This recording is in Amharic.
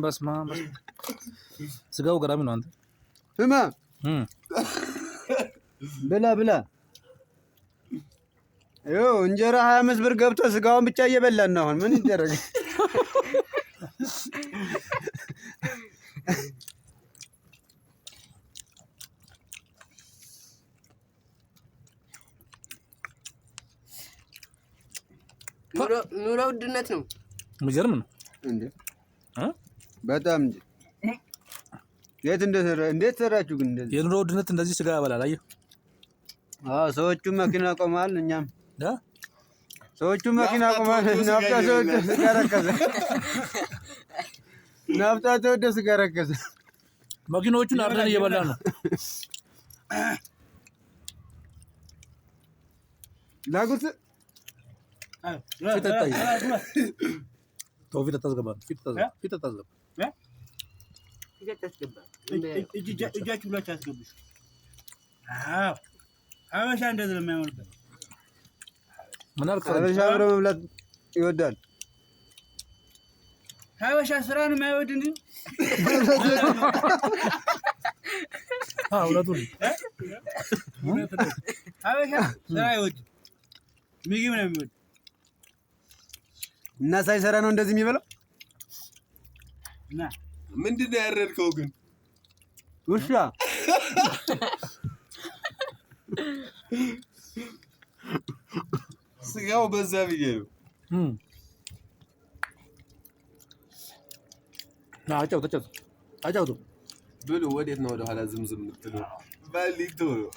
በስማ ስጋው ገራሚ ነው። አንተ ስማ ብላ ይኸው እንጀራ 25 ብር ገብቶ ስጋውን ብቻ እየበላን ነው። አሁን ምን ይደረግ? ኑሮ ውድነት ነው። የሚገርም ነው እንዴ! በጣም እንጂ እንዴት ሰራችሁ ግን? እንደዚህ የኑሮ ውድነት እንደዚህ ስጋ ያበላል። አየህ? ሰዎቹ መኪና ቆመዋል። እኛም ሰዎቹ መኪና ቆመዋል። ናፍጣ ሰዎች ስጋ ረከሰ። ናፍጣ ተወደ ስጋ ረከሰ። መኪናዎቹን አርደን እየበላን ነው። ላጉት ፊት ታስገባ እጃችሁ ብላችሁ አስገቡሽ። ሀበሻ እንደዚህ ነው የሚያምርበት። ምን አልክ? ሀበሻ አብሮ መብላት ይወዳል። ሀበሻ ስራ ነው የማይወድ እንጂ እውነቱን ሀበሻ ስራ አይወድም፣ ምግብ ነው የሚወድ። እና ሳይሰራ ነው እንደዚህ የሚበላው። እና ምንድን ነው ያረድከው ግን? ውሻ ስጋው በዛ ብዬ ነው። አጫውቱ ብሉ። ወዴት ነው ወደኋላ ዝምዝም የምትለው? ባሊቶ ነው